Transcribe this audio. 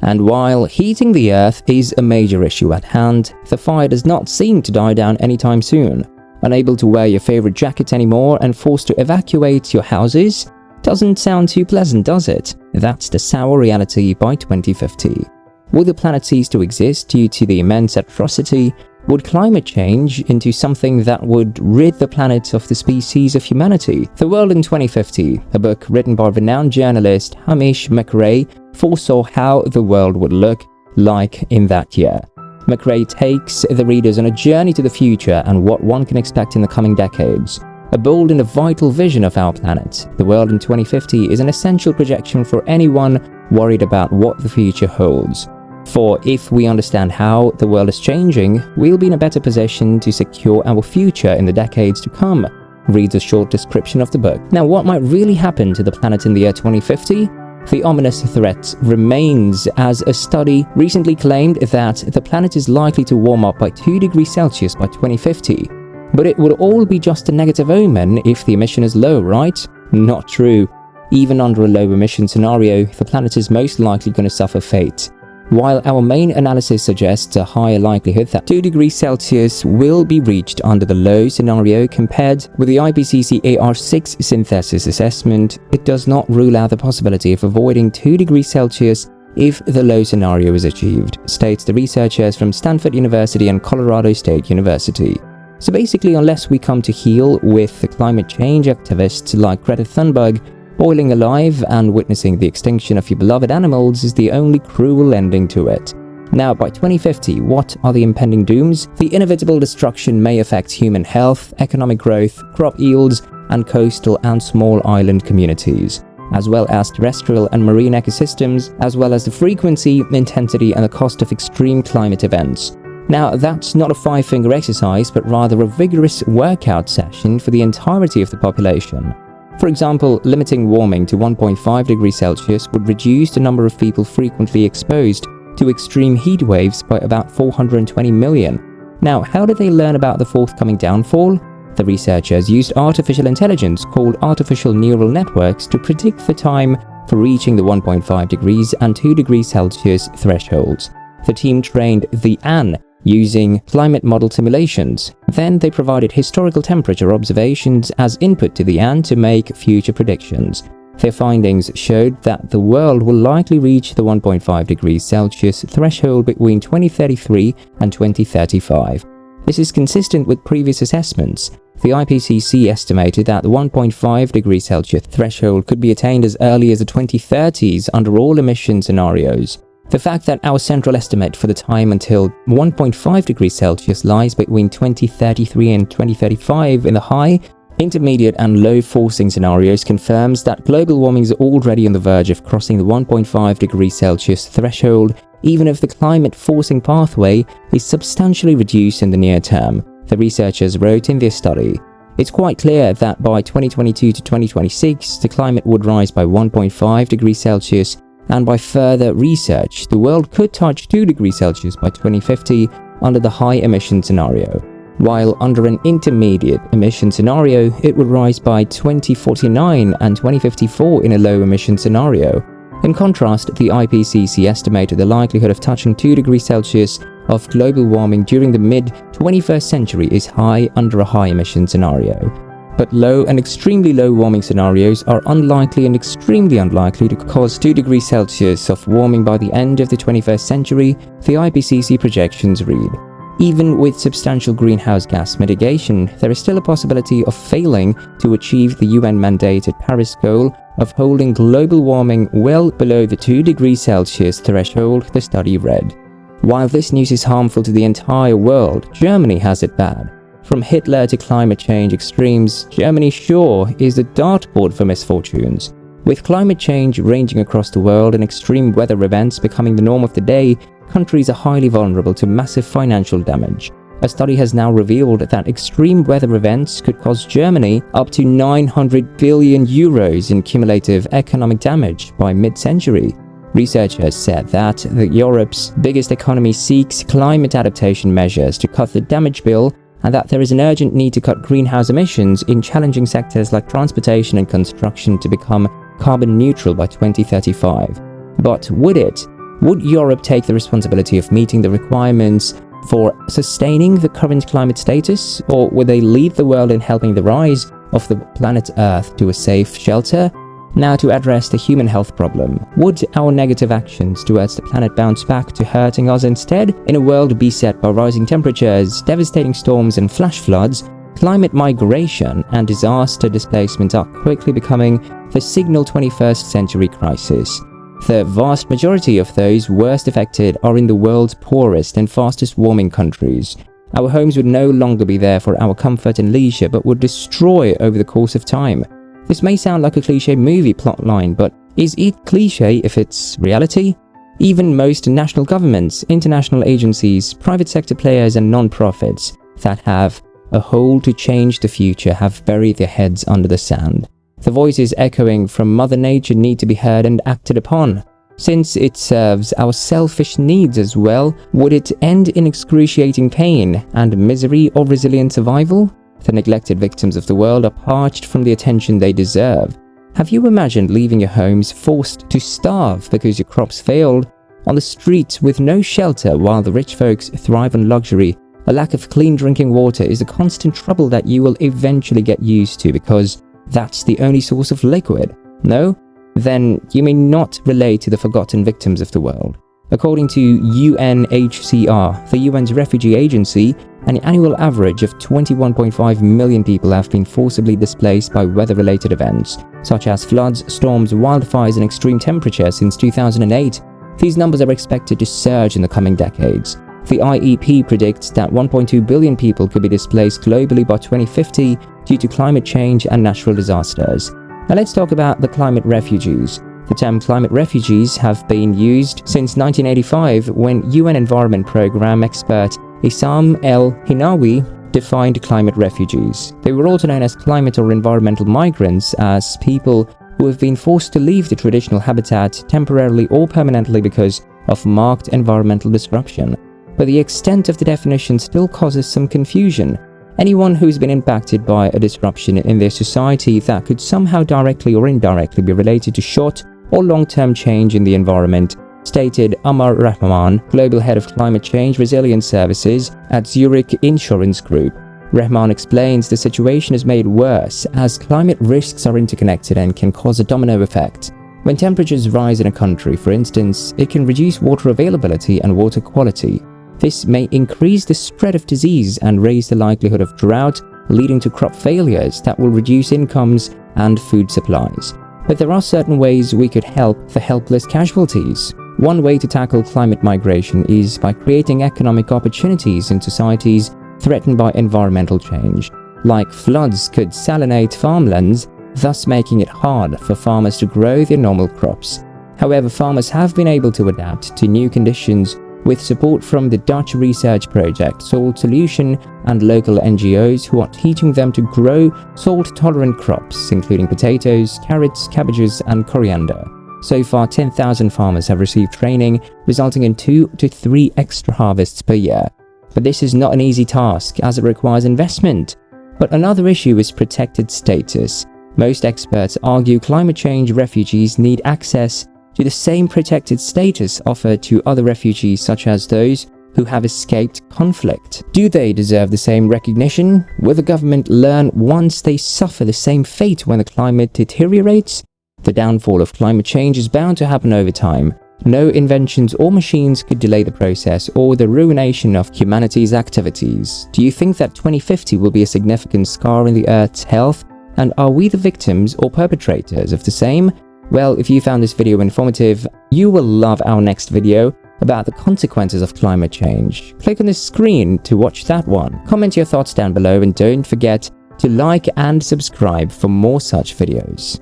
And while heating the Earth is a major issue at hand, the fire does not seem to die down anytime soon. Unable to wear your favorite jacket anymore and forced to evacuate your houses? Doesn't sound too pleasant, does it? That's the sour reality by 2050. Will the planet cease to exist due to the immense atrocity? Would climate change into something that would rid the planet of the species of humanity? The World in 2050, a book written by renowned journalist Hamish McRae, foresaw how the world would look like in that year. McRae takes the readers on a journey to the future and what one can expect in the coming decades. A bold and a vital vision of our planet, The World in 2050 is an essential projection for anyone worried about what the future holds. For if we understand how the world is changing, we'll be in a better position to secure our future in the decades to come, reads a short description of the book. Now, what might really happen to the planet in the year 2050? The ominous threat remains, as a study recently claimed that the planet is likely to warm up by 2 degrees Celsius by 2050. But it would all be just a negative omen if the emission is low, right? Not true. Even under a low emission scenario, the planet is most likely going to suffer fate. While our main analysis suggests a higher likelihood that 2 degrees Celsius will be reached under the low scenario compared with the IPCC AR6 synthesis assessment, it does not rule out the possibility of avoiding 2 degrees Celsius if the low scenario is achieved, states the researchers from Stanford University and Colorado State University. So basically, unless we come to heel with the climate change activists like Greta Thunberg, boiling alive and witnessing the extinction of your beloved animals is the only cruel ending to it. Now, by 2050, what are the impending dooms? The inevitable destruction may affect human health, economic growth, crop yields, and coastal and small island communities, as well as terrestrial and marine ecosystems, as well as the frequency, intensity, and the cost of extreme climate events. Now, that's not a five-finger exercise, but rather a vigorous workout session for the entirety of the population. For example, limiting warming to 1.5 degrees Celsius would reduce the number of people frequently exposed to extreme heat waves by about 420 million. Now, how did they learn about the forthcoming downfall? The researchers used artificial intelligence called artificial neural networks to predict the time for reaching the 1.5 degrees and 2 degrees Celsius thresholds. The team trained the AN using climate model simulations. Then they provided historical temperature observations as input to the AN to make future predictions. Their findings showed that the world will likely reach the 1.5 degrees Celsius threshold between 2033 and 2035. This is consistent with previous assessments. The IPCC estimated that the 1.5 degrees Celsius threshold could be attained as early as the 2030s under all emission scenarios. The fact that our central estimate for the time until 1.5 degrees Celsius lies between 2033 and 2035 in the high, intermediate and low forcing scenarios confirms that global warming is already on the verge of crossing the 1.5 degrees Celsius threshold, even if the climate forcing pathway is substantially reduced in the near term, the researchers wrote in their study. It's quite clear that by 2022 to 2026, the climate would rise by 1.5 degrees Celsius, and by further research, the world could touch 2 degrees Celsius by 2050 under the high emission scenario, while under an intermediate emission scenario, it would rise by 2049 and 2054 in a low emission scenario. In contrast, the IPCC estimated the likelihood of touching 2 degrees Celsius of global warming during the mid-21st century is high under a high emission scenario. But low and extremely low warming scenarios are unlikely and extremely unlikely to cause 2 degrees Celsius of warming by the end of the 21st century, the IPCC projections read. Even with substantial greenhouse gas mitigation, there is still a possibility of failing to achieve the UN-mandated Paris goal of holding global warming well below the 2 degrees Celsius threshold, the study read. While this news is harmful to the entire world, Germany has it bad. From Hitler to climate change extremes, Germany sure is the dartboard for misfortunes. With climate change ranging across the world and extreme weather events becoming the norm of the day, countries are highly vulnerable to massive financial damage. A study has now revealed that extreme weather events could cost Germany up to 900 billion euros in cumulative economic damage by mid-century. Researchers said that Europe's biggest economy seeks climate adaptation measures to cut the damage bill, and that there is an urgent need to cut greenhouse emissions in challenging sectors like transportation and construction to become carbon neutral by 2035. But would it? Would Europe take the responsibility of meeting the requirements for sustaining the current climate status, or would they lead the world in helping the rise of the planet Earth to a safe shelter? Now, to address the human health problem, would our negative actions towards the planet bounce back to hurting us instead? In a world beset by rising temperatures, devastating storms and flash floods, climate migration and disaster displacement are quickly becoming the signal 21st century crisis. The vast majority of those worst affected are in the world's poorest and fastest warming countries. Our homes would no longer be there for our comfort and leisure, but would destroy over the course of time. This may sound like a cliché movie plotline, but is it cliché if it's reality? Even most national governments, international agencies, private sector players and non-profits that have a whole to change the future have buried their heads under the sand. The voices echoing from Mother Nature need to be heard and acted upon. Since it serves our selfish needs as well, would it end in excruciating pain and misery or resilient survival? The neglected victims of the world are parched from the attention they deserve. Have you imagined leaving your homes forced to starve because your crops failed? On the streets with no shelter while the rich folks thrive on luxury, a lack of clean drinking water is a constant trouble that you will eventually get used to because that's the only source of liquid. No? Then you may not relate to the forgotten victims of the world. According to UNHCR, the UN's refugee agency, an annual average of 21.5 million people have been forcibly displaced by weather-related events, such as floods, storms, wildfires, and extreme temperatures since 2008. These numbers are expected to surge in the coming decades. The IEP predicts that 1.2 billion people could be displaced globally by 2050 due to climate change and natural disasters. Now let's talk about the climate refugees. The term climate refugees have been used since 1985 when UN Environment Programme expert Issam El Hinawi defined climate refugees. They were also known as climate or environmental migrants, as people who have been forced to leave the traditional habitat temporarily or permanently because of marked environmental disruption. But the extent of the definition still causes some confusion. Anyone who's been impacted by a disruption in their society that could somehow directly or indirectly be related to short or long-term change in the environment, stated Amar Rahman, Global Head of Climate Change Resilience Services at Zurich Insurance Group. Rahman explains the situation is made worse as climate risks are interconnected and can cause a domino effect. When temperatures rise in a country, for instance, it can reduce water availability and water quality. This may increase the spread of disease and raise the likelihood of drought, leading to crop failures that will reduce incomes and food supplies. But there are certain ways we could help the helpless casualties. One way to tackle climate migration is by creating economic opportunities in societies threatened by environmental change. Like floods could salinate farmlands, thus making it hard for farmers to grow their normal crops. However, farmers have been able to adapt to new conditions with support from the Dutch research project Salt Solution and local NGOs who are teaching them to grow salt-tolerant crops, including potatoes, carrots, cabbages, and coriander. So far, 10,000 farmers have received training, resulting in 2 to 3 extra harvests per year. But this is not an easy task, as it requires investment. But another issue is protected status. Most experts argue climate change refugees need access to the same protected status offered to other refugees, such as those who have escaped conflict. Do they deserve the same recognition? Will the government learn once they suffer the same fate when the climate deteriorates? The downfall of climate change is bound to happen over time. No inventions or machines could delay the process or the ruination of humanity's activities. Do you think that 2050 will be a significant scar in the Earth's health? And are we the victims or perpetrators of the same? Well, if you found this video informative, you will love our next video about the consequences of climate change. Click on the screen to watch that one. Comment your thoughts down below and don't forget to like and subscribe for more such videos.